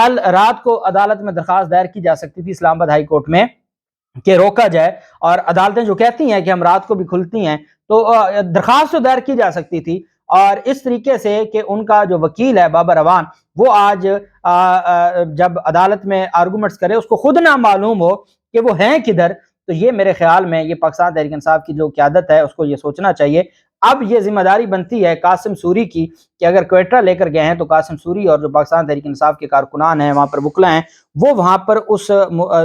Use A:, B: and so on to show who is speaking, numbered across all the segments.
A: کل رات کو عدالت میں درخواست دائر کی جا سکتی تھی اسلام آباد ہائی کورٹ میں کہ روکا جائے، اور عدالتیں جو کہتی ہیں کہ ہم رات کو بھی کھلتی ہیں تو درخواست تو دائر کی جا سکتی تھی، اور اس طریقے سے کہ ان کا جو وکیل ہے بابر روان، وہ آج جب عدالت میں آرگومنٹس کرے اس کو خود نہ معلوم ہو کہ وہ ہیں کدھر، تو یہ میرے خیال میں یہ پاکستان تحریک انصاف کی جو قیادت ہے اس کو یہ سوچنا چاہیے۔ اب یہ ذمہ داری بنتی ہے قاسم سوری کی کہ اگر کوئٹہ لے کر گئے ہیں تو قاسم سوری اور جو پاکستان تحریک انصاف کے کارکنان ہیں، وہاں پر وکلا ہیں، وہ وہاں پر اس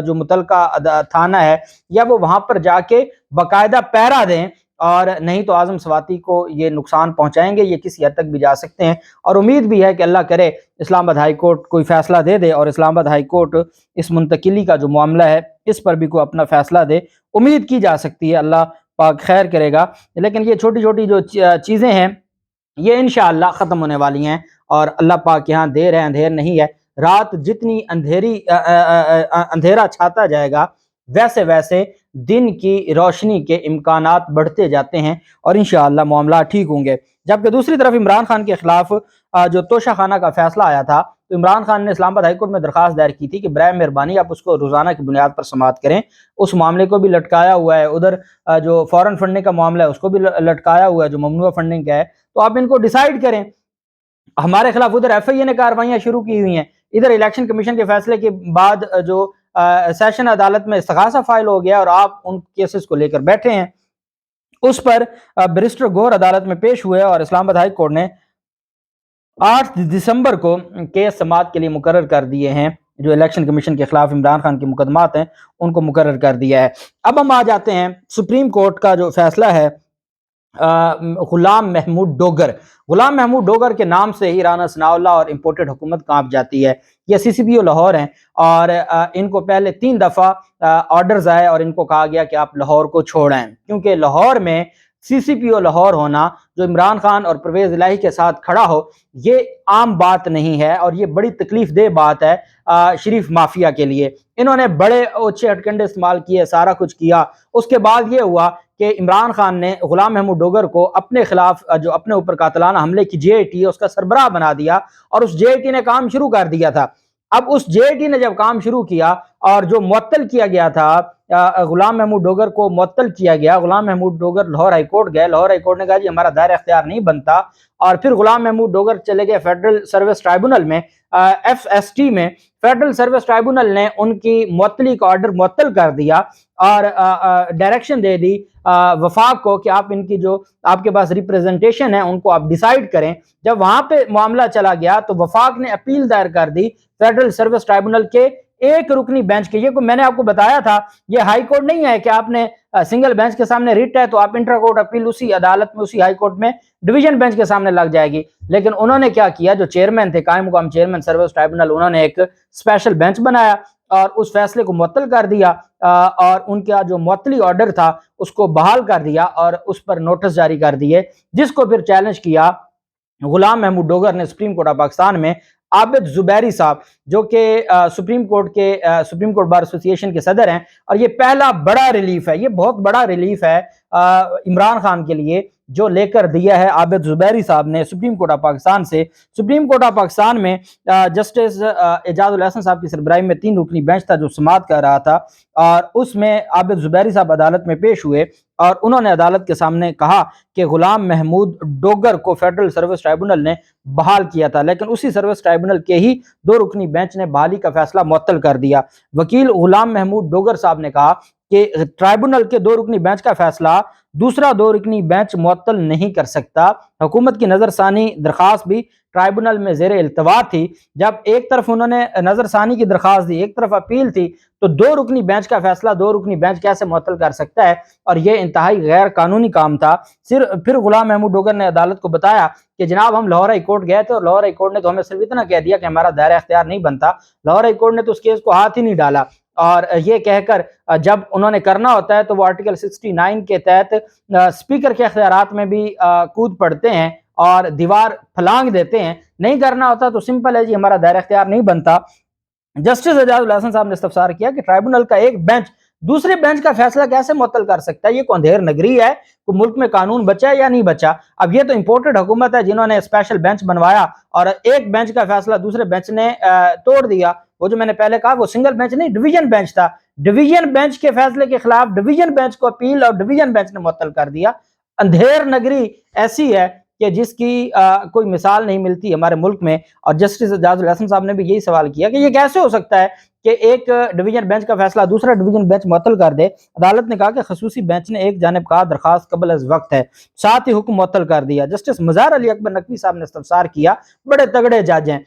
A: جو متعلقہ تھانہ ہے یا وہ وہاں پر جا کے باقاعدہ پہرا دیں، اور نہیں تو اعظم سواتی کو یہ نقصان پہنچائیں گے، یہ کسی حد تک بھی جا سکتے ہیں۔ اور امید بھی ہے کہ اللہ کرے اسلام آباد ہائی کورٹ کوئی فیصلہ دے دے، اور اسلام آباد ہائی کورٹ اس منتقلی کا جو معاملہ ہے اس پر بھی کوئی اپنا فیصلہ دے، امید کی جا سکتی ہے، اللہ پاک خیر کرے گا۔ لیکن یہ چھوٹی چھوٹی جو چیزیں ہیں یہ انشاءاللہ ختم ہونے والی ہیں، اور اللہ پاک یہاں دیر ہے اندھیر نہیں ہے۔ رات جتنی اندھیرا چھاتا جائے گا ویسے ویسے دن کی روشنی کے امکانات بڑھتے جاتے ہیں، اور انشاءاللہ معاملات ٹھیک ہوں گے۔ جبکہ دوسری طرف عمران خان کے خلاف جو توشہ خانہ کا فیصلہ آیا تھا، تو عمران خان نے اسلام آباد ہائی کورٹ میں درخواست دائر کی تھی کہ برائے مہربانی آپ اس کو روزانہ کی بنیاد پر سماعت کریں۔ اس معاملے کو بھی لٹکایا ہوا ہے، ادھر جو فورن فنڈنگ کا معاملہ ہے اس کو بھی لٹکایا ہوا ہے، جو ممنوع فنڈنگ کا ہے، تو آپ ان کو ڈیسائیڈ کریں۔ ہمارے خلاف ادھر ایف آئی اے نے کارروائیاں شروع کی ہوئی ہیں، ادھر الیکشن کمیشن کے فیصلے کے بعد جو سیشن عدالت میں استغاثہ فائل ہو گیا اور آپ ان کیسز کو لے کر بیٹھے ہیں، اس پر بیرسٹر گور عدالت میں پیش ہوئے، اور اسلام آباد ہائی کورٹ نے 8 دسمبر کو کیس سماعت کے لیے مقرر کر دیے ہیں۔ جو الیکشن کمیشن کے خلاف عمران خان کے مقدمات ہیں ان کو مقرر کر دیا ہے۔ اب ہم آ جاتے ہیں سپریم کورٹ کا جو فیصلہ ہے غلام محمود ڈوگر۔ غلام محمود ڈوگر کے نام سے ہی رانا ثناء اللہ اور امپورٹڈ حکومت کانپ جاتی ہے۔ یہ سی سی پی او لاہور ہیں، اور ان کو پہلے 3 دفعہ آرڈرز آئے اور ان کو کہا گیا کہ آپ لاہور کو چھوڑیں، کیونکہ لاہور میں سی سی پی او لاہور ہونا، جو عمران خان اور پرویز الہی کے ساتھ کھڑا ہو، یہ عام بات نہیں ہے، اور یہ بڑی تکلیف دہ بات ہے شریف مافیا کے لیے۔ انہوں نے بڑے اونچے ہتھ کنڈے استعمال کیے، سارا کچھ کیا، اس کے بعد یہ ہوا کہ عمران خان نے غلام محمود ڈوگر کو اپنے خلاف جو اپنے اوپر قاتلانہ حملے کی جے آئی ٹی ہے اس کا سربراہ بنا دیا، اور اس جے آئی ٹی نے کام شروع کر دیا تھا۔ اب اس جے آئی ٹی نے جب کام شروع کیا اور جو معطل کیا گیا تھا غلام محمود ڈوگر کو معطل کیا گیا، غلام محمود ڈوگر لاہور ہائی کورٹ گئے، لاہور ہائی کورٹ نے کہا جی ہمارا دائرہ اختیار نہیں بنتا، اور پھر غلام محمود ڈوگر چلے گئے فیڈرل سروس ٹرائبونل میں، ایف ایس ٹی میں۔ فیڈرل سروس ٹرائبونل نے ان کی معطلی کا آرڈر معطل کر دیا، اور ڈائریکشن دے دی وفاق کو کہ آپ ان کی جو آپ کے پاس ریپریزنٹیشن ہے ان کو آپ ڈیسائیڈ کریں۔ جب وہاں پہ معاملہ چلا گیا تو وفاق نے اپیل دائر کر دی فیڈرل سروس ٹرائبونل کے ایک رکنی بینچ کے۔ یہ میں نے آپ کو بتایا تھا یہ ہائی کورٹ نہیں ہے کہ آپ نے سنگل بینچ کے سامنے ریٹ ہے تو آپ انٹر کورٹ اپیل اسی عدالت میں اسی ہائی کورٹ میں ڈویژن بینچ کے سامنے لگ جائے گی۔ لیکن انہوں نے کیا کیا، جو چیئرمین تھے قائم مقام چیئرمین سروس ٹرائبونل، انہوں نے ایک اسپیشل بینچ بنایا اور اس فیصلے کو معطل کر دیا، اور ان کا جو معطلی آرڈر تھا اس کو بحال کر دیا اور اس پر نوٹس جاری کر دیے، جس کو پھر چیلنج کیا غلام محمود ڈوگر نے سپریم کورٹ آف پاکستان میں۔ عابد زبیری صاحب جو کہ سپریم کورٹ بار ایسوسی ایشن کے صدر ہیں، اور یہ پہلا بڑا ریلیف ہے، یہ بہت بڑا ریلیف ہے عمران خان کے لیے جو لے کر دیا ہے عابد زبیری صاحب نے سپریم کورٹ آف پاکستان سے۔ سپریم کورٹ آف پاکستان میں جسٹس اعجاز الحسن صاحب کی سربراہی میں 3 رکنی بینچ تھا جو سماعت کر رہا تھا، اور اس میں عابد زبیری صاحب عدالت میں پیش ہوئے، اور انہوں نے عدالت کے سامنے کہا کہ غلام محمود ڈوگر کو فیڈرل سروس ٹرائبونل نے بحال کیا تھا، لیکن اسی سروس ٹرائبونل کے ہی 2 رکنی بینچ نے بحالی کا فیصلہ معطل کر دیا۔ وکیل غلام محمود ڈوگر صاحب نے کہا کہ ٹرائبونل کے 2 رکنی بینچ کا فیصلہ دوسرا 2 رکنی بینچ معطل نہیں کر سکتا۔ حکومت کی نظر ثانی درخواست بھی ٹرائبونل میں زیر التوا تھی، جب ایک طرف انہوں نے نظر ثانی کی درخواست دی، ایک طرف اپیل تھی، تو 2 رکنی بینچ کا فیصلہ 2 رکنی بینچ کیسے معطل کر سکتا ہے، اور یہ انتہائی غیر قانونی کام تھا۔ پھر غلام محمود ڈوگر نے عدالت کو بتایا کہ جناب ہم لاہور ہائی کورٹ گئے تھے، اور لاہور ہائی کورٹ نے تو ہمیں صرف اتنا کہہ دیا کہ ہمارا دائرہ اختیار نہیں بنتا، لاہور ہائی کورٹ نے تو اس کیس کو ہاتھ ہی نہیں ڈالا، اور یہ کہہ کر جب انہوں نے کرنا ہوتا ہے تو وہ آرٹیکل 69 کے تحت اسپیکر کے اختیارات میں بھی کود پڑتے ہیں اور دیوار پھلانگ دیتے ہیں، نہیں کرنا ہوتا تو سمپل ہے جی ہمارا دائرہ اختیار نہیں بنتا۔ جسٹس اعجاز الحسن صاحب نے استفسار کیا کہ ٹرائبونل کا ایک بینچ دوسرے بینچ کا فیصلہ کیسے معطل کر سکتا ہے؟ یہ کوئی اندھیر نگری ہے؟ کوئی ملک میں قانون بچا ہے یا نہیں بچا؟ اب یہ تو امپورٹڈ حکومت ہے جنہوں نے اسپیشل بینچ بنوایا اور ایک بینچ کا فیصلہ دوسرے بینچ نے توڑ دیا۔ وہ جو میں نے پہلے کہا وہ سنگل بینچ نہیں، ڈویژن بینچ تھا، ڈویژن بینچ کے فیصلے کے خلاف ڈویژن بینچ کو اپیل اور ڈویژن بینچ نے معطل کر دیا۔ اندھیر نگری ایسی ہے کہ جس کی کوئی مثال نہیں ملتی ہمارے ملک میں۔ اور جسٹس اعجاز الحسن صاحب نے بھی یہی سوال کیا کہ یہ کیسے ہو سکتا ہے کہ ایک ڈویژن بینچ کا فیصلہ دوسرا ڈویژن بینچ معطل کر دے؟ عدالت نے کہا کہ خصوصی بینچ نے ایک جانب کہا درخواست قبل از وقت ہے، ساتھ ہی حکم معطل کر دیا۔ جسٹس مظہر علی اکبر نقوی صاحب نے استفسار کیا، بڑے تگڑے جج ہیں۔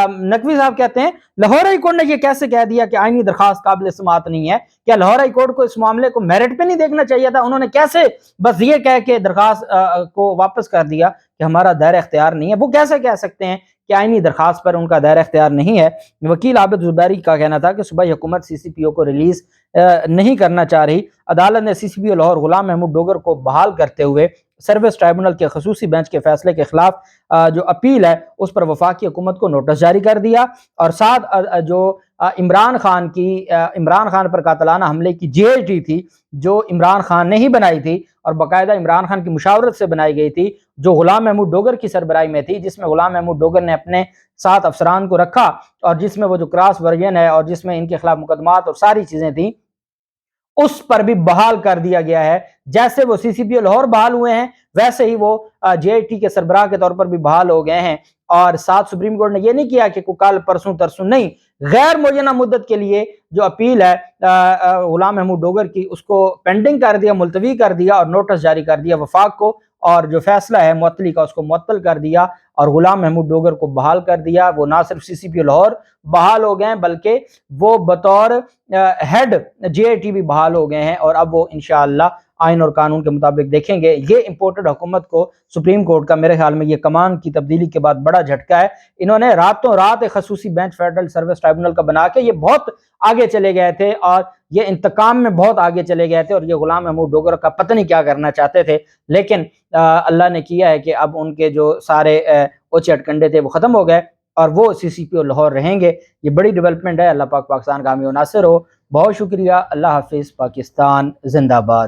A: نقوی صاحب کہتے ہیں لاہور ہائی کورٹ نے یہ کیسے کہہ دیا کہ آئینی درخواست قابل سماعت نہیں ہے؟ کیا لاہور ہائی کورٹ کو اس معاملے کو میرٹ پہ نہیں دیکھنا چاہیے تھا؟ انہوں نے کیسے بس یہ کہہ کے درخواست کو واپس کر دیا کہ ہمارا دائرہ اختیار نہیں ہے؟ وہ کیسے کہہ سکتے ہیں کہ آئینی درخواست پر ان کا دائرہ اختیار نہیں ہے؟ وکیل عابد زبیری کا کہنا تھا کہ صوبائی حکومت سی سی پی او کو ریلیز نہیں کرنا چاہ رہی۔ عدالت نے سی سی پی او لاہور غلام محمود ڈوگر کو بحال کرتے ہوئے سروس ٹرائبونل کے خصوصی بینچ کے فیصلے کے خلاف جو اپیل ہے اس پر وفاقی حکومت کو نوٹس جاری کر دیا، اور ساتھ جو عمران خان پر قاتلانہ حملے کی جے ایل ٹی تھی جو عمران خان نے ہی بنائی تھی اور باقاعدہ عمران خان کی مشاورت سے بنائی گئی تھی، جو غلام محمود ڈوگر کی سربراہی میں تھی، جس میں غلام محمود ڈوگر نے اپنے 7 افسران کو رکھا اور جس میں وہ جو کراس ورژن ہے اور جس میں ان کے خلاف مقدمات اور ساری چیزیں تھیں، اس پر بھی بحال کر دیا گیا ہے۔ جیسے وہ سی سی پی او لاہور بحال ہوئے ہیں ویسے ہی وہ جے آئی ٹی کے سربراہ کے طور پر بھی بحال ہو گئے ہیں۔ اور ساتھ سپریم کورٹ نے یہ نہیں کیا کہ کل پرسوں ترسوں، نہیں، غیر معینہ مدت کے لیے جو اپیل ہے غلام محمود ڈوگر کی اس کو پینڈنگ کر دیا، ملتوی کر دیا اور نوٹس جاری کر دیا وفاق کو، اور جو فیصلہ ہے معطلی کا اس کو معطل کر دیا اور غلام محمود ڈوگر کو بحال کر دیا۔ وہ نہ صرف سی سی پی او لاہور بحال ہو گئے ہیں بلکہ وہ بطور ہیڈ جے آئی ٹی بھی بحال ہو گئے ہیں، اور اب وہ انشاءاللہ آئین اور قانون کے مطابق دیکھیں گے۔ یہ امپورٹڈ حکومت کو سپریم کورٹ کا میرے خیال میں یہ کمان کی تبدیلی کے بعد بڑا جھٹکا ہے۔ انہوں نے راتوں رات ایک خصوصی بینچ فیڈرل سروس ٹرائبونل کا بنا کے یہ بہت آگے چلے گئے تھے اور یہ انتقام میں بہت آگے چلے گئے تھے، اور یہ غلام محمود ڈوگر کا پتہ نہیں کیا کرنا چاہتے تھے، لیکن اللہ نے کیا ہے کہ اب ان کے جو سارے اوچے اٹکنڈے تھے وہ ختم ہو گئے اور وہ سی سی پی او لاہور رہیں گے۔ یہ بڑی ڈیولپمنٹ ہے۔ اللہ پاک پاکستان کا حامی و ناصر ہو۔ بہت شکریہ۔ اللہ حافظ۔ پاکستان زندہ باد۔